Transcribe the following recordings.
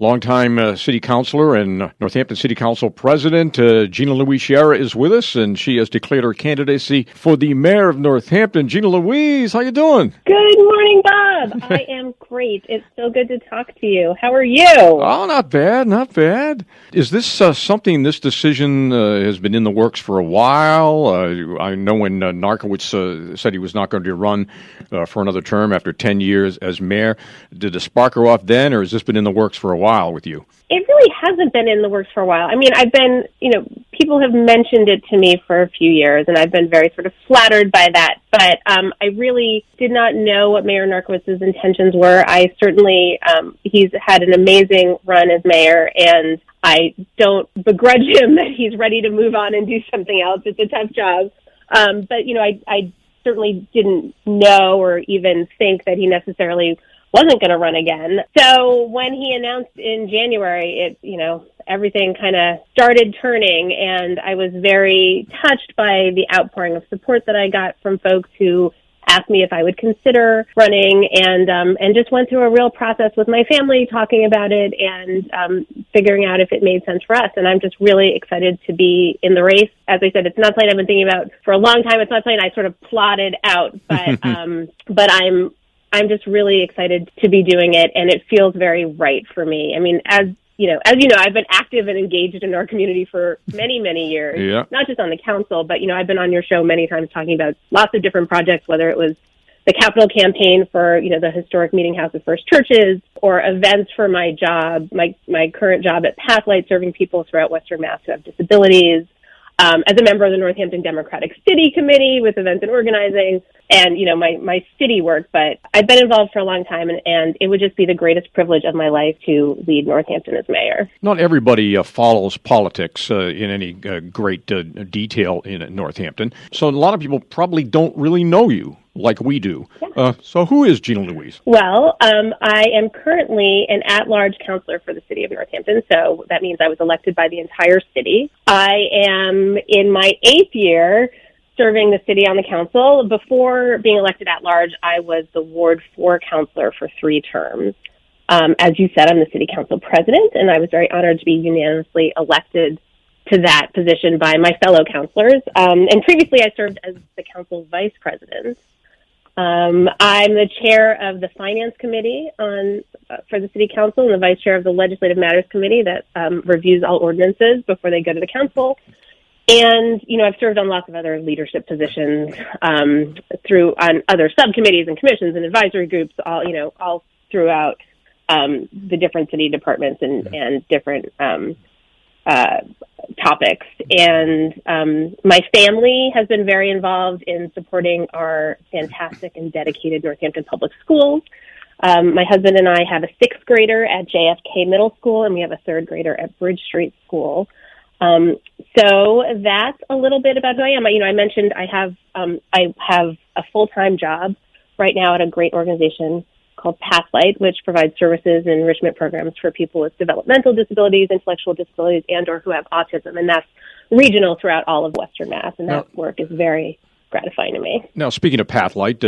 Longtime city councilor and Northampton City Council President Gina-Louise Sciarra is with us, and she has declared her candidacy for the mayor of Northampton. Gina-Louise, how you doing? Good morning, Bob. I am great. It's so good to talk to you. How are you? Oh, not bad, not bad. Is this this decision has been in the works for a while? I know when Narkowitz said he was not going to run for another term after 10 years as mayor, did the spark go off then, or has this been in the works for a while with you? It really hasn't been in the works for a while. I mean, I've been, people have mentioned it to me for a few years, and I've been very sort of flattered by that. But I really did not know what Mayor Narkowitz's intentions were. I certainly, he's had an amazing run as mayor, and I don't begrudge him that he's ready to move on and do something else. It's a tough job. But, I certainly didn't know or even think that he necessarily wasn't going to run again. So when he announced in January, everything kind of started turning, and I was very touched by the outpouring of support that I got from folks who asked me if I would consider running, and just went through a real process with my family, talking about it and figuring out if it made sense for us. And I'm just really excited to be in the race. As I said, it's not something I've been thinking about for a long time. It's not something I sort of plotted out, but but I'm just really excited to be doing it, and it feels very right for me. I mean, as you know, I've been active and engaged in our community for many, many years, not just on the council, but, I've been on your show many times talking about lots of different projects, whether it was the capital campaign for, the historic Meeting House of First Churches, or events for my job, my current job at Pathlight, serving people throughout Western Mass who have disabilities, as a member of the Northampton Democratic City Committee with events and organizing, and, my city work. But I've been involved for a long time, and it would just be the greatest privilege of my life to lead Northampton as mayor. Not everybody follows politics in any great detail in Northampton, so a lot of people probably don't really know you like we do. Yeah. So who is Gina-Louise? Well, I am currently an at-large counselor for the city of Northampton, so that means I was elected by the entire city. I am in my 8th year serving the city on the council. Before being elected at-large, I was the Ward 4 counselor for 3 terms. As you said, I'm the city council president, and I was very honored to be unanimously elected to that position by my fellow counselors. And previously, I served as the council's vice president. I'm the chair of the Finance Committee for the City Council, and the vice chair of the Legislative Matters Committee that reviews all ordinances before they go to the council. And, I've served on lots of other leadership positions on other subcommittees and commissions and advisory groups, all throughout the different city departments and different topics. And my family has been very involved in supporting our fantastic and dedicated Northampton Public Schools. My husband and I have a 6th grader at JFK Middle School, and we have a 3rd grader at Bridge Street School. So that's a little bit about who I am. I mentioned I have a full-time job right now at a great organization called Pathlight, which provides services and enrichment programs for people with developmental disabilities, intellectual disabilities, and or who have autism. And that's regional throughout all of Western Mass. And that work is very gratifying to me. Now, speaking of Pathlight,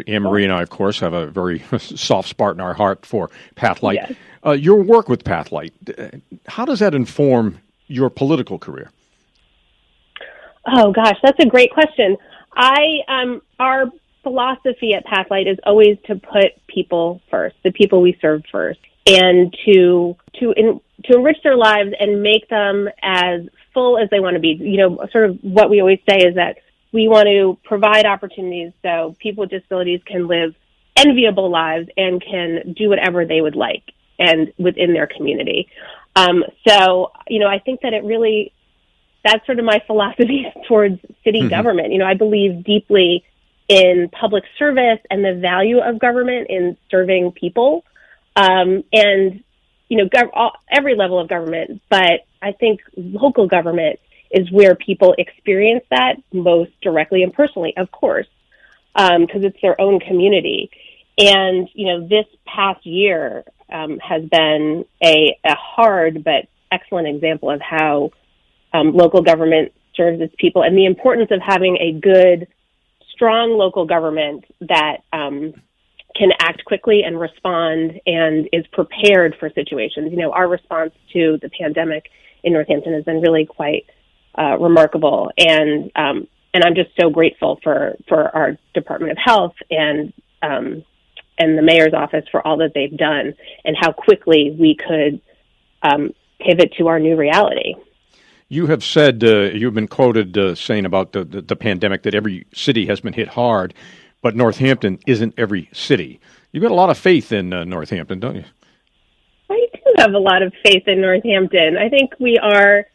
Anne-Marie and I, of course, have a very soft spot in our heart for Pathlight. Yes. Your work with Pathlight, how does that inform your political career? Oh, gosh, that's a great question. Our philosophy at Pathlight is always to put people first, the people we serve first, and to enrich their lives and make them as full as they want to be. Sort of what we always say is that we want to provide opportunities so people with disabilities can live enviable lives and can do whatever they would like and within their community. So, I think that that's sort of my philosophy towards city government. I believe deeply in public service and the value of government in serving people, and, every level of government. But I think local government is where people experience that most directly and personally, of course, because it's their own community. And, this past year has been a hard but excellent example of how local government serves its people and the importance of having a good, strong local government that can act quickly and respond and is prepared for situations. Our response to the pandemic in Northampton has been really quite remarkable, and I'm just so grateful for our Department of Health and the mayor's office for all that they've done and how quickly we could pivot to our new reality. You have said, you've been quoted saying about the pandemic that every city has been hit hard, but Northampton isn't every city. You've got a lot of faith in Northampton, don't you? I do have a lot of faith in Northampton. I think we are,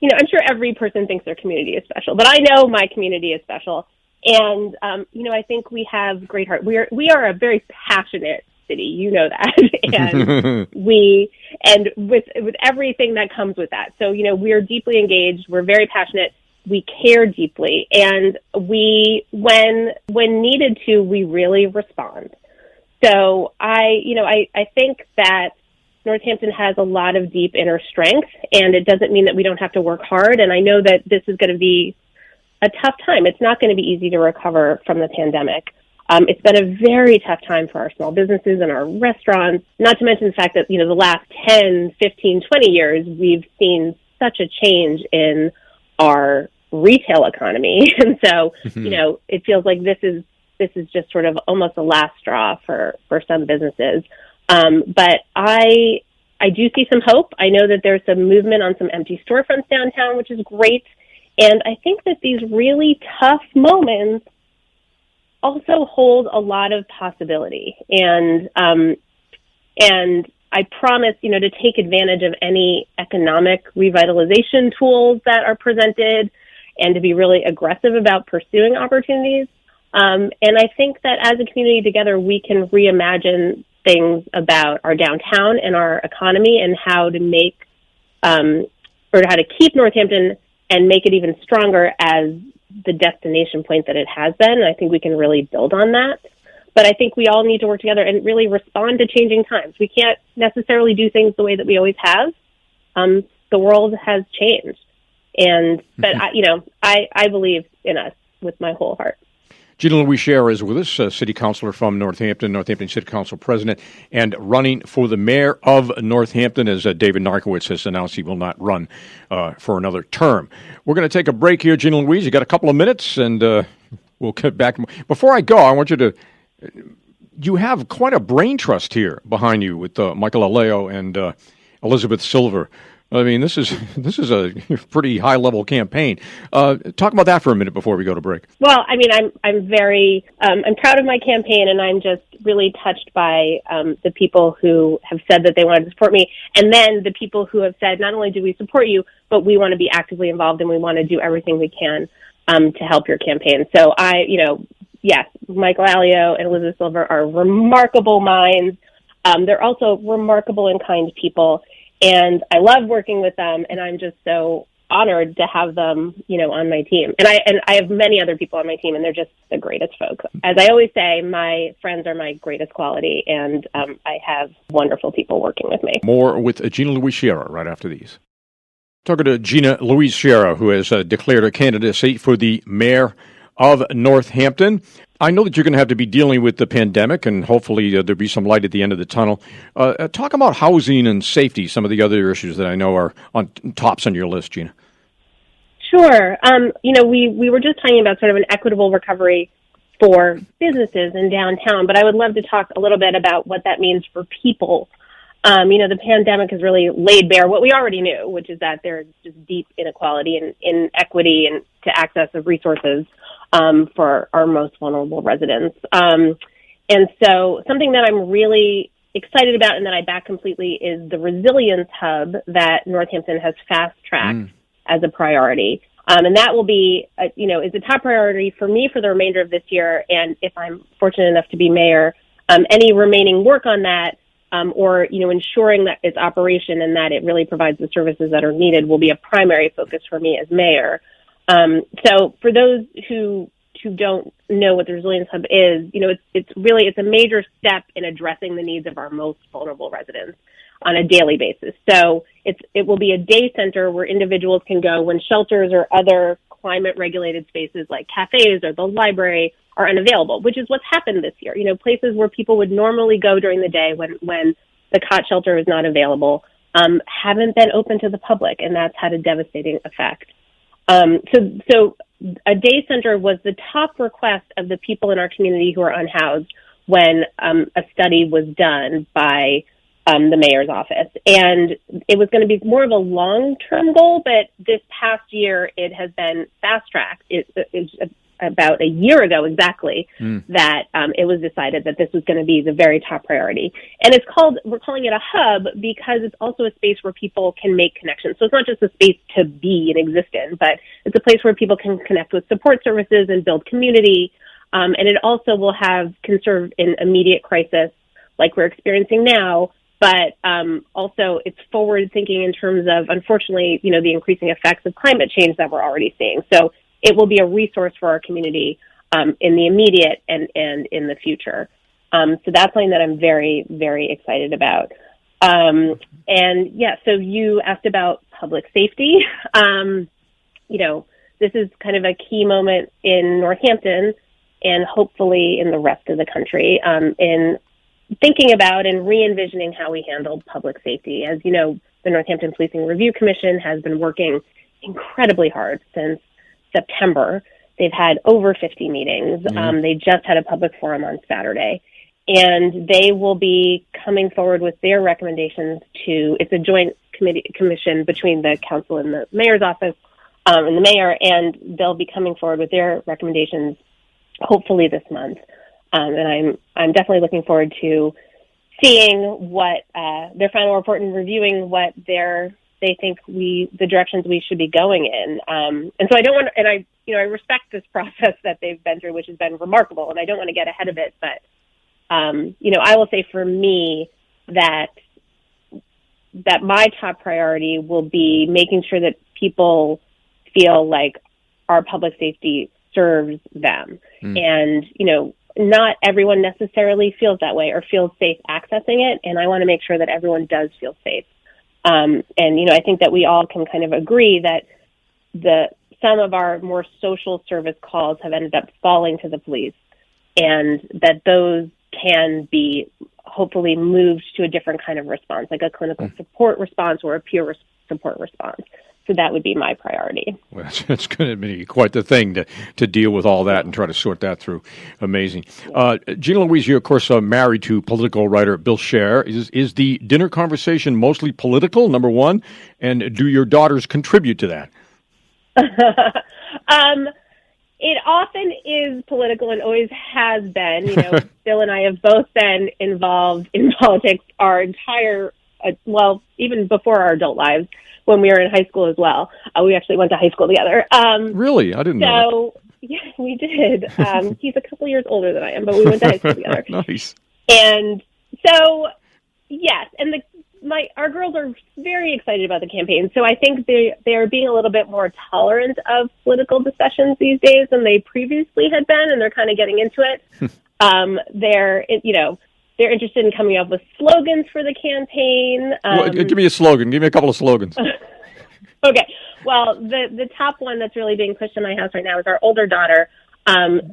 I'm sure every person thinks their community is special, but I know my community is special. And, I think we have great heart. We are a very passionate city, that, and with everything that comes with that. So, we are deeply engaged. We're very passionate. We care deeply, and when needed to, we really respond. So I think that Northampton has a lot of deep inner strength, and it doesn't mean that we don't have to work hard. And I know that this is going to be a tough time. It's not going to be easy to recover from the pandemic. It's been a very tough time for our small businesses and our restaurants, not to mention the fact that, the last 10, 15, 20 years, we've seen such a change in our retail economy. And so, it feels like this is just sort of almost the last straw for some businesses. But I do see some hope. I know that there's some movement on some empty storefronts downtown, which is great. And I think that these really tough moments also hold a lot of possibility. And I promise, to take advantage of any economic revitalization tools that are presented and to be really aggressive about pursuing opportunities. And I think that as a community together, we can reimagine things about our downtown and our economy and how to make, or how to keep Northampton and make it even stronger as the destination point that it has been. And I think we can really build on that. But I think we all need to work together and really respond to changing times. We can't necessarily do things the way that we always have. The world has changed. But I believe in us with my whole heart. Gina-Louise Sciarra is with us, city councilor from Northampton City Council president, and running for the mayor of Northampton, as David Narkowitz has announced he will not run for another term. We're going to take a break here, Gina-Louise. You got a couple of minutes, and we'll get back. Before I go, I want you to, you have quite a brain trust here behind you with Michael Aleo and Elizabeth Silver. I mean, this is a pretty high level campaign. Talk about that for a minute before we go to break. Well, I mean, I'm very I'm proud of my campaign, and I'm just really touched by the people who have said that they wanted to support me, and then the people who have said not only do we support you, but we want to be actively involved and we want to do everything we can to help your campaign. So yes, Michael Aleo and Elizabeth Silver are remarkable minds. They're also remarkable and kind people. And I love working with them, and I'm just so honored to have them, on my team. And I have many other people on my team, and they're just the greatest folks. As I always say, my friends are my greatest quality, and I have wonderful people working with me. More with Gina-Louise Sciarra right after these. Talking to Gina-Louise Sciarra, who has declared her candidacy for the mayor of Northampton. I know that you're going to have to be dealing with the pandemic, and hopefully there'll be some light at the end of the tunnel. Talk about housing and safety, some of the other issues that I know are on tops on your list, Gina. Sure. We were just talking about sort of an equitable recovery for businesses in downtown, but I would love to talk a little bit about what that means for people. The pandemic has really laid bare what we already knew, which is that there's just deep inequality and inequity and to access of resources for our most vulnerable residents. And so something that I'm really excited about and that I back completely is the resilience hub that Northampton has fast-tracked as a priority. And that will be, is a top priority for me for the remainder of this year. And if I'm fortunate enough to be mayor, any remaining work on that or ensuring that its operation and that it really provides the services that are needed will be a primary focus for me as mayor. So for those who don't know what the Resilience Hub is, it's a major step in addressing the needs of our most vulnerable residents on a daily basis. So it will be a day center where individuals can go when shelters or other climate-regulated spaces like cafes or the library are unavailable, which is what's happened this year. Places where people would normally go during the day when the cot shelter is not available haven't been open to the public, and that's had a devastating effect. So a day center was the top request of the people in our community who are unhoused when a study was done by the mayor's office. And it was going to be more of a long-term goal, but this past year it has been fast-tracked. It's about a year ago exactly that it was decided that this was going to be the very top priority. And we're calling it a hub because it's also a space where people can make connections. So it's not just a space to be in existence, but it's a place where people can connect with support services and build community. And it also can serve in immediate crisis like we're experiencing now, but also it's forward thinking in terms of, unfortunately, the increasing effects of climate change that we're already seeing. So it will be a resource for our community in the immediate and in the future. So that's something that I'm very, very excited about. So you asked about public safety. This is kind of a key moment in Northampton and hopefully in the rest of the country in thinking about and re-envisioning how we handle public safety. As you know, the Northampton Policing Review Commission has been working incredibly hard since September. They've had over 50 meetings. They just had a public forum on Saturday, and they will be coming forward with their recommendations it's a joint commission between the council and the mayor's office and the mayor, and they'll be coming forward with their recommendations hopefully this month. And I'm definitely looking forward to seeing what their final report and reviewing what they think the directions we should be going in. And so I don't want to, and I respect this process that they've been through, which has been remarkable, and I don't want to get ahead of it, but, I will say for me that my top priority will be making sure that people feel like our public safety serves them. And, not everyone necessarily feels that way or feels safe accessing it. And I want to make sure that everyone does feel safe. I think that we all can kind of agree that some of our more social service calls have ended up falling to the police, and that those can be hopefully moved to a different kind of response, like a clinical support response or a peer support response. So that would be my priority. Well, it's going to be quite the thing to deal with all that and try to sort that through. Amazing. Gina-Louise, you're, of course, married to political writer Bill Sciarra. Is the dinner conversation mostly political, number one? And do your daughters contribute to that? It often is political and always has been. Bill and I have both been involved in politics our entire, even before our adult lives. When we were in high school as well. We actually went to high school together. Really? I didn't know that. Yeah, we did. He's a couple years older than I am, but we went to high school together. Nice. And so, yes, and our girls are very excited about the campaign. So I think they are being a little bit more tolerant of political discussions these days than they previously had been, and they're kind of getting into it. They're interested in coming up with slogans for the campaign. Give me a slogan. Give me a couple of slogans. Okay. Well, the top one that's really being pushed in my house right now is our older daughter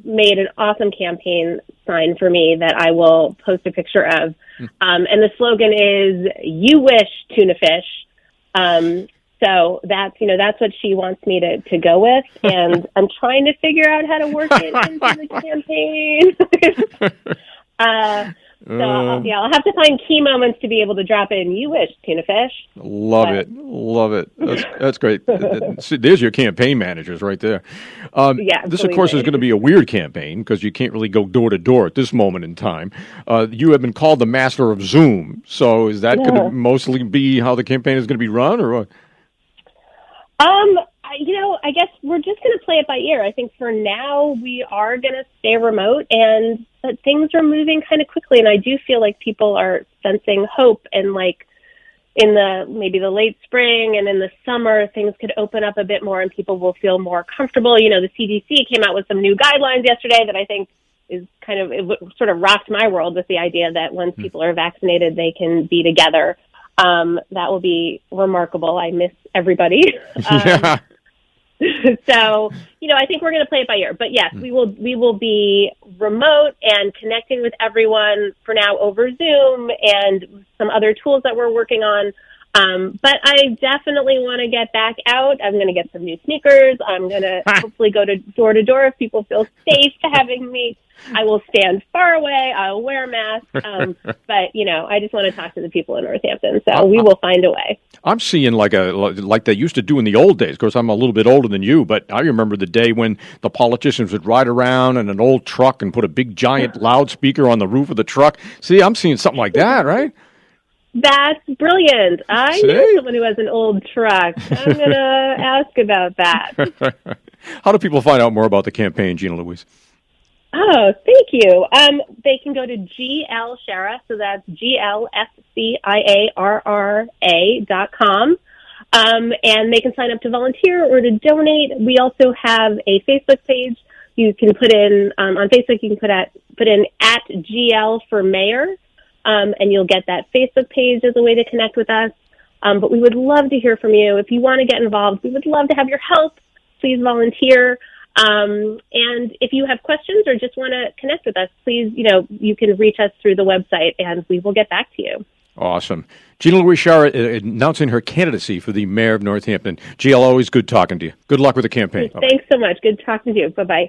made an awesome campaign sign for me that I will post a picture of. And the slogan is, "You wish tuna fish." So that's what she wants me to go with. And I'm trying to figure out how to work it into the campaign. I'll have to find key moments to be able to drop in. You wish tuna fish. Love it. That's great. There's your campaign managers right there. This, of course, is going to be a weird campaign because you can't really go door to door at this moment in time. You have been called the master of Zoom. So is that going to mostly be how the campaign is going to be run, or what? I guess we're just going to play it by ear. I think for now we are going to stay remote, but things are moving kind of quickly, and I do feel like people are sensing hope, and like in maybe the late spring and in the summer, things could open up a bit more and people will feel more comfortable. The CDC came out with some new guidelines yesterday that I think is it sort of rocked my world with the idea that once people are vaccinated, they can be together. That will be remarkable. I miss everybody. So, I think we're going to play it by ear. But yes, we will be remote and connecting with everyone for now over Zoom and some other tools that we're working on. But I definitely want to get back out. I'm going to get some new sneakers. I'm going to hopefully go to door if people feel safe having me. I will stand far away. I'll wear a mask. But, I just want to talk to the people in Northampton. So we will find a way. I'm seeing like they used to do in the old days. Of course, I'm a little bit older than you, but I remember the day when the politicians would ride around in an old truck and put a big giant loudspeaker on the roof of the truck. See, I'm seeing something like that, right? That's brilliant. I know someone who has an old truck. I'm going to ask about that. How do people find out more about the campaign, Gina-Louise? Oh, thank you. They can go to GL Sciarra, so that's GLSCIARRA.com. And they can sign up to volunteer or to donate. We also have a Facebook page. You can put in, on Facebook, you can put in @GL for Mayor. And you'll get that Facebook page as a way to connect with us. But we would love to hear from you. If you want to get involved, we would love to have your help. Please volunteer. And if you have questions or just want to connect with us, please, you can reach us through the website and we will get back to you. Awesome. Gina-Louise Sciarra announcing her candidacy for the mayor of Northampton. GL, always good talking to you. Good luck with the campaign. Thanks so much. Good talking to you. Bye-bye.